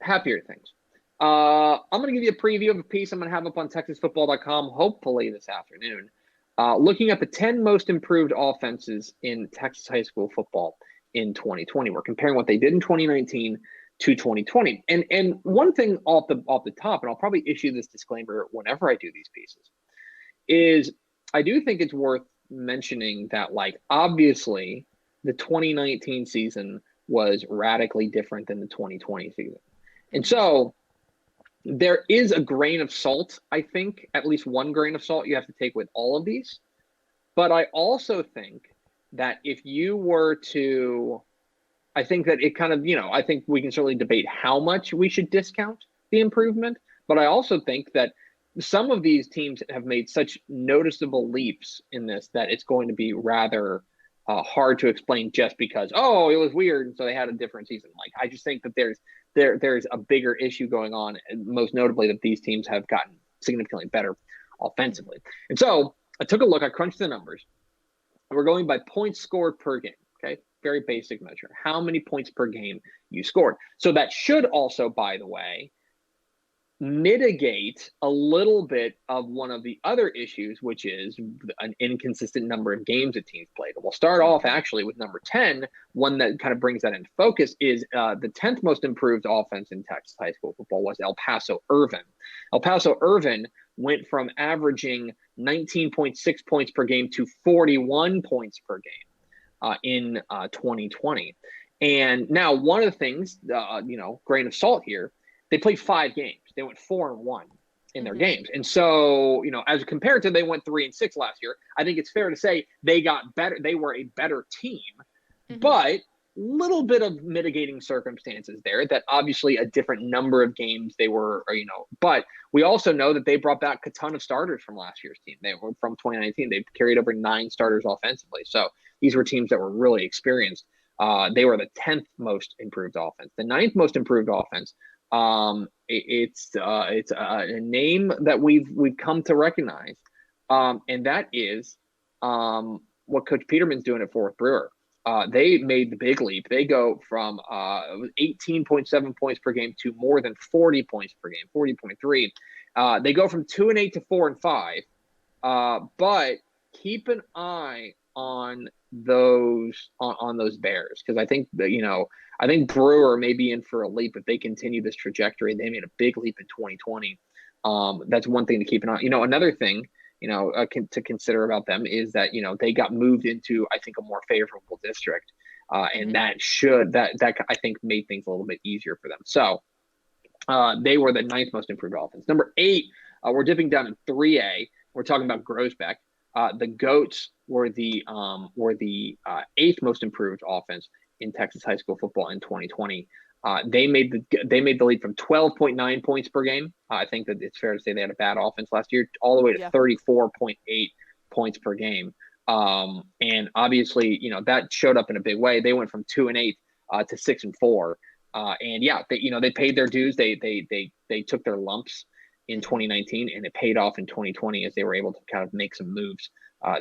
happier things. I'm going to give you a preview of a piece I'm going to have up on TexasFootball.com, hopefully this afternoon, looking at the 10 most improved offenses in Texas high school football in 2020. We're comparing what they did in 2019 to 2020. And one thing off the top, and I'll probably issue this disclaimer whenever I do these pieces, is I do think it's worth mentioning that, like, obviously the 2019 season was radically different than the 2020 season. And so there is a grain of salt, I think, at least one grain of salt you have to take with all of these. But I also think that if you were to, I think that it kind of, I think we can certainly debate how much we should discount the improvement. But I also think that some of these teams have made such noticeable leaps in this that it's going to be rather hard to explain just because, oh, it was weird, and so they had a different season. Like, I just think that there's a bigger issue going on, and most notably that these teams have gotten significantly better offensively. And so I took a look, I crunched the numbers. We're going by points scored per game, okay? Very basic measure. How many points per game you scored. So that should also, by the way, mitigate a little bit of one of the other issues, which is an inconsistent number of games that teams played. We'll start off actually with number 10. One that kind of brings that into focus is the 10th most improved offense in Texas high school football was El Paso Irvin. El Paso Irvin went from averaging 19.6 points per game to 41 points per game in 2020. And now one of the things, grain of salt here, they played 5 games. They went 4-1 in their games. And so, as compared to they went 3-6 last year, I think it's fair to say they got better. They were a better team, but little bit of mitigating circumstances there that obviously a different number of games they were, but we also know that they brought back a ton of starters from last year's team. They were from 2019. They carried over 9 starters offensively. So these were teams that were really experienced. They were the 10th most improved offense. The 9th most improved offense, it's a name that we've come to recognize, and that is what Coach Peterman's doing at Fort Brewer. They made the big leap. They go from 18.7 points per game to more than 40 points per game, 40.3. They go from 2-8 to 4-5. But keep an eye on those Bears, because I think that I think Brewer may be in for a leap if they continue this trajectory. They made a big leap in 2020. That's one thing to keep an eye on. Another thing to consider about them is that they got moved into, I think, a more favorable district, and that I think made things a little bit easier for them. So they were the 9th most improved offense. Number 8, we're dipping down in 3A. We're talking about Groesbeck. The Goats were the 8th most improved offense in Texas high school football in 2020. They made the leap from 12.9 points per game. I think that it's fair to say they had a bad offense last year, all the way to 34.8 points per game. And obviously, that showed up in a big way. They went from 2-8 to 6-4. They paid their dues. They took their lumps in 2019, and it paid off in 2020 as they were able to kind of make some moves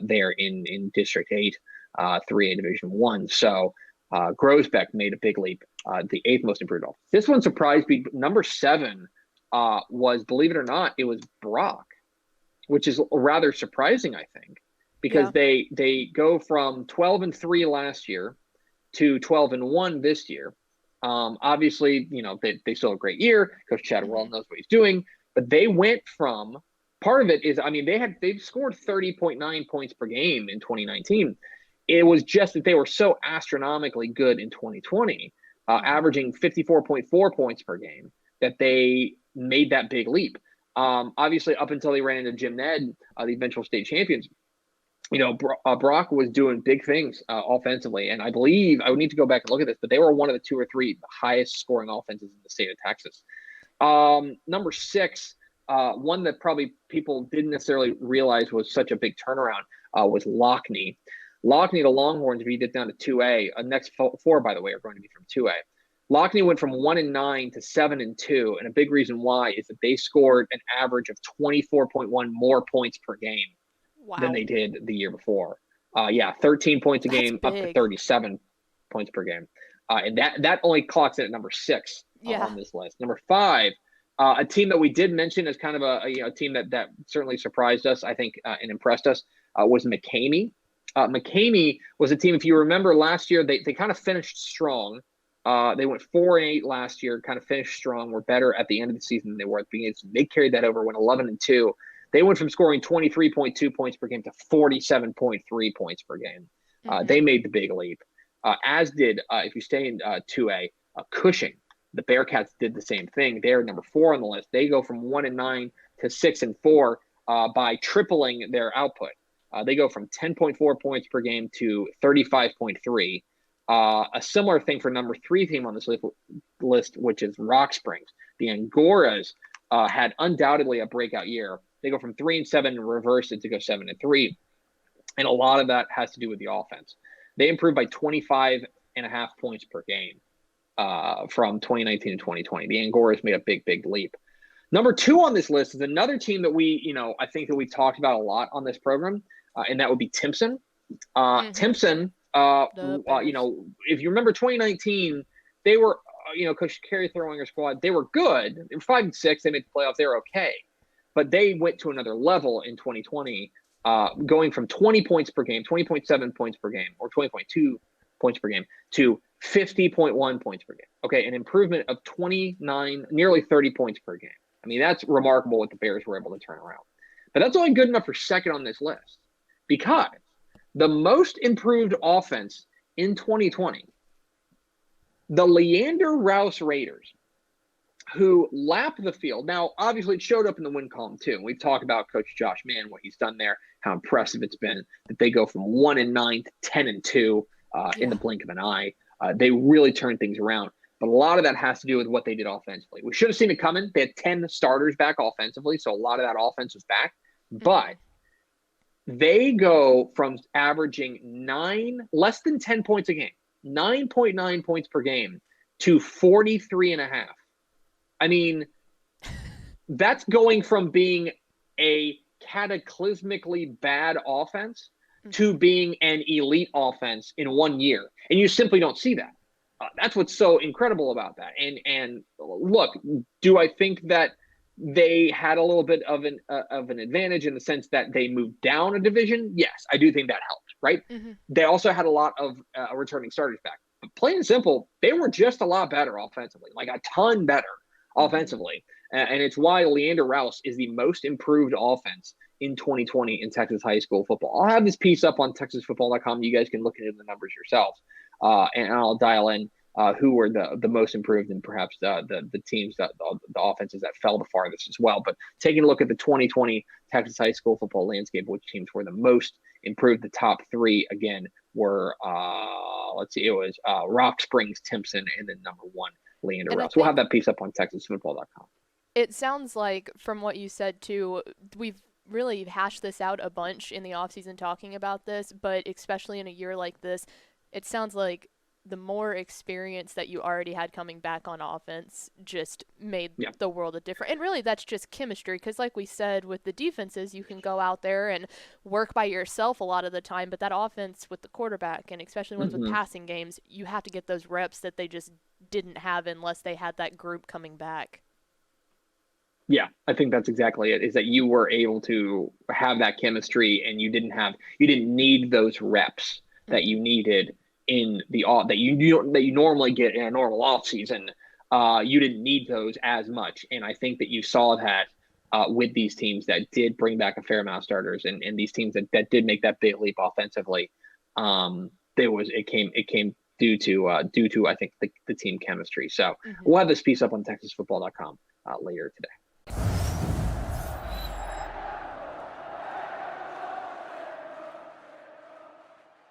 there in District 8, 3A Division 1. So Groesbeck made a big leap, the 8th most improved offense. This one surprised me. Number 7 was, believe it or not, it was Brock, which is rather surprising, I think, because they go from 12-3 last year to 12-1 this year. Obviously, they still have a great year. Coach Chadwell knows what he's doing, but they went from, part of it is, they've scored 30.9 points per game in 2019. It was just that they were so astronomically good in 2020, averaging 54.4 points per game, that they made that big leap. Obviously, up until they ran into Jim Ned, the eventual state champions, Brock was doing big things offensively. And I believe, I would need to go back and look at this, but they were one of the 2 or 3 highest scoring offenses in the state of Texas. Number 6, one that probably people didn't necessarily realize was such a big turnaround, was Lockney. Lockney, the Longhorns, if you get down to 2A, next 4, by the way, are going to be from 2A. Lockney went from 1-9 to 7-2, and a big reason why is that they scored an average of 24.1 more points per game than they did the year before. 13 points a game, up to 37 points per game. And that only clocks in at number 6 Yeah. on this list. Number 5, a team that we did mention as kind of a team that certainly surprised us, I think, and impressed us, was McCamey. McCamey was a team, if you remember last year, they kind of finished strong. They went 4-8 last year, kind of finished strong. Were better at the end of the season than they were at the beginning. They carried that over, went 11-2. They went from scoring 23.2 points per game to 47.3 points per game. They made the big leap, as did, if you stay in 2A, Cushing. The Bearcats did the same thing. They're number 4 on the list. They go from 1-9 to 6-4 by tripling their output. They go from 10.4 points per game to 35.3. A similar thing for number 3 team on this list, which is Rock Springs. The Angoras had undoubtedly a breakout year. They go from 3-7 and reverse it to go 7-3. And a lot of that has to do with the offense. They improved by 25.5 points per game from 2019 to 2020. The Angoras made a big, big leap. Number 2 on this list is another team that I think that we talked about a lot on this program, and that would be Timpson. Timpson, if you remember 2019, they were, Coach Kerry throwing her squad, they were good. They were 5-6. They made the playoffs. They were okay. But they went to another level in 2020, going from 20 points per game, 20.7 points per game, or 20.2 points per game to 50.1 points per game. Okay, an improvement of 29, nearly 30 points per game. I mean, that's remarkable what the Bears were able to turn around. But that's only good enough for second on this list, because the most improved offense in 2020, the Leander Rouse Raiders, who lapped the field. Now, obviously, it showed up in the win column, too. We've talked about Coach Josh Mann, what he's done there, how impressive it's been that they go from 1-9 to 10-2 in the blink of an eye. They really turned things around. But a lot of that has to do with what they did offensively. We should have seen it coming. They had 10 starters back offensively, so a lot of that offense was back. But they go from averaging less than 10 points a game, 9.9 points per game, to 43.5. I mean, that's going from being a cataclysmically bad offense to being an elite offense in 1 year. And you simply don't see that. That's what's so incredible about that. And look, do I think that they had a little bit of an advantage in the sense that they moved down a division? Yes, I do think that helped, right? They also had a lot of returning starters back. But plain and simple, they were just a lot better offensively, like a ton better offensively. And it's why Leander Rouse is the most improved offense in 2020 in Texas high school football. I'll have this piece up on TexasFootball.com. You guys can look into the numbers yourselves. And I'll dial in who were the most improved and perhaps the teams, the offenses that fell the farthest as well. But taking a look at the 2020 Texas high school football landscape, which teams were the most improved, the top 3, again, were, it was Rock Springs, Timpson, and then number 1, Leander Rouse. We'll have that piece up on TexasFootball.com. It sounds like, from what you said, too, we've really hashed this out a bunch in the offseason talking about this, but especially in a year like this, it sounds like the more experience that you already had coming back on offense just made the world a difference. And really, that's just chemistry, because like we said, with the defenses, you can go out there and work by yourself a lot of the time, but that offense with the quarterback, and especially ones with passing games, you have to get those reps that they just didn't have unless they had that group coming back. Yeah, I think that's exactly it, is that you were able to have that chemistry, and you didn't need those reps that you needed in that you normally get in a normal off season. You didn't need those as much. And I think that you saw that with these teams that did bring back a fair amount of starters, and these teams that did make that big leap offensively. It came due to I think the team chemistry. So we'll have this piece up on TexasFootball.com later today.